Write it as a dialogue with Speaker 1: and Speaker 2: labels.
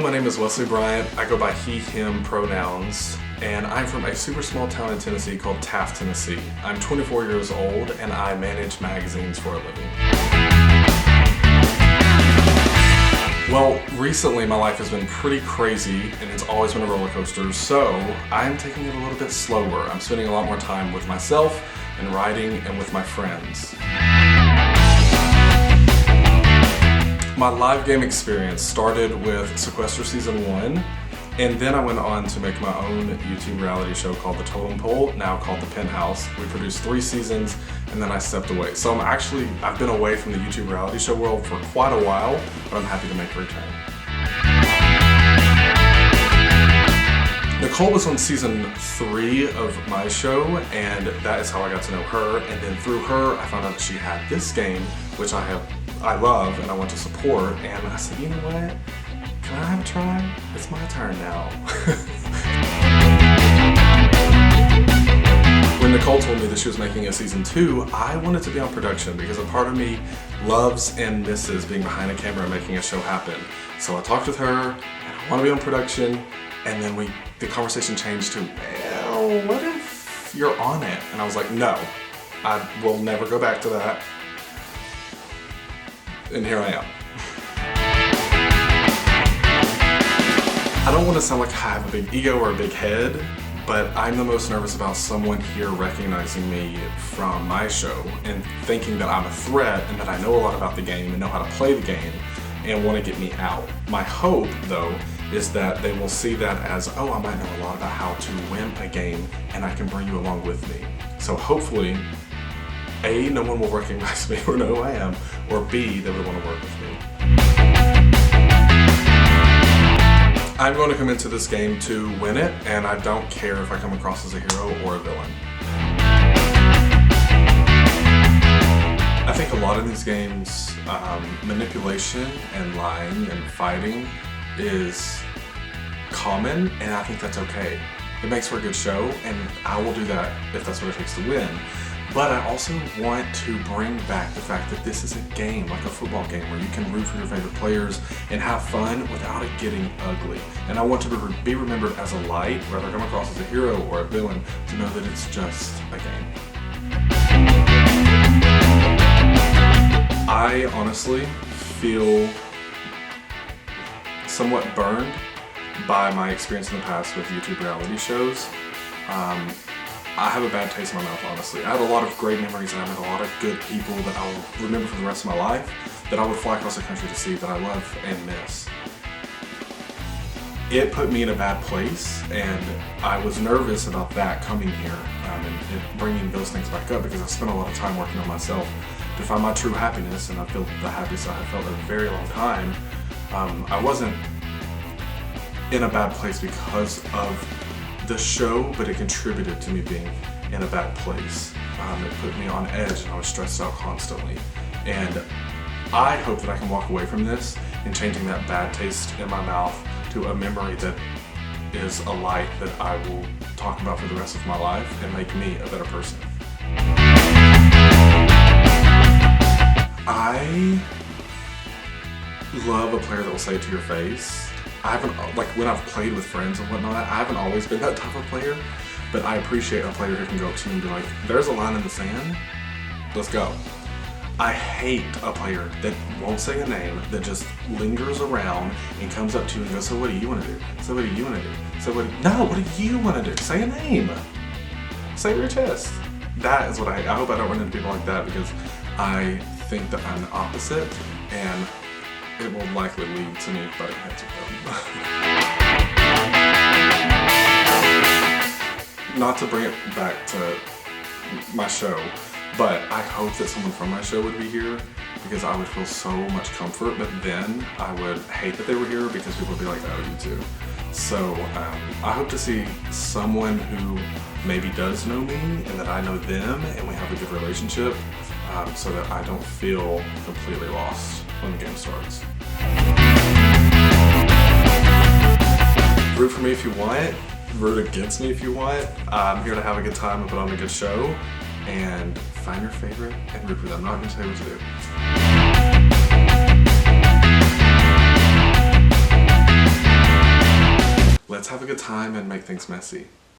Speaker 1: my name is Wesley Bryant. I go by he, him pronouns, and I'm from a super small town in Tennessee called Taft, Tennessee. I'm 24 years old and I manage magazines for a living. Well, recently my life has been pretty crazy and it's always been a roller coaster, so I'm taking it a little bit slower. I'm spending a lot more time with myself and writing and with my friends. My live game experience started with Sequester Season 1, and then I went on to make my own YouTube reality show called The Totem Pole, now called The Penthouse. We produced 3 seasons, and then I stepped away. So I've been away from the YouTube reality show world for quite a while, but I'm happy to make a return. Nicole was on Season 3 of my show, and that is how I got to know her, and then through her, I found out that she had this game, which I love and I want to support, and I said, you know what? Can I have a try? It's my turn now. When Nicole told me that she was making a Season 2, I wanted to be on production because a part of me loves and misses being behind a camera and making a show happen. So I talked with her, and I want to be on production, and then the conversation changed to, well, what if you're on it? And I was like, no, I will never go back to that. And here I am. I don't want to sound like I have a big ego or a big head, but I'm the most nervous about someone here recognizing me from my show and thinking that I'm a threat and that I know a lot about the game and know how to play the game and want to get me out. My hope, though, is that they will see that as, oh, I might know a lot about how to win a game and I can bring you along with me. So hopefully, A, no one will recognize me or know who I am, or B, they would want to work with me. I'm going to come into this game to win it, and I don't care if I come across as a hero or a villain. I think a lot of these games, manipulation and lying and fighting is common, and I think that's okay. It makes for a good show, and I will do that if that's what it takes to win. But I also want to bring back the fact that this is a game, like a football game, where you can root for your favorite players and have fun without it getting ugly. And I want to be remembered as a light, whether I come across as a hero or a villain, to know that it's just a game. I honestly feel somewhat burned by my experience in the past with YouTube reality shows. I have a bad taste in my mouth, honestly. I have a lot of great memories and I met a lot of good people that I will remember for the rest of my life, that I would fly across the country to see, that I love and miss. It put me in a bad place, and I was nervous about that coming here and bringing those things back up, because I spent a lot of time working on myself to find my true happiness, and I feel the happiest I have felt in a very long time. I wasn't in a bad place because of the show, but it contributed to me being in a bad place. It put me on edge and I was stressed out constantly. And I hope that I can walk away from this and changing that bad taste in my mouth to a memory that is a light that I will talk about for the rest of my life and make me a better person. I love a player that will say it to your face. I haven't, like when I've played with friends and whatnot, I haven't always been that type of player, but I appreciate a player who can go up to me and be like, there's a line in the sand, let's go. I hate a player that won't say a name, that just lingers around and comes up to you and goes, so what do you want to do? So what do you want to do? No, what do you want to do? Say a name. Say it with your chest. That is what I hate. I hope I don't run into people like that, because I think that I'm the opposite, and it will likely lead to me butting heads with them. Not to bring it back to my show, but I hope that someone from my show would be here, because I would feel so much comfort, but then I would hate that they were here because people would be like, oh, you too. So I hope to see someone who maybe does know me and that I know them and we have a good relationship, so that I don't feel completely lost when the game starts. Root for me if you want, root against me if you want. I'm here to have a good time and put on a good show, and find your favorite and root for them. I'm not going to tell you what to do. let's have a good time and make things messy.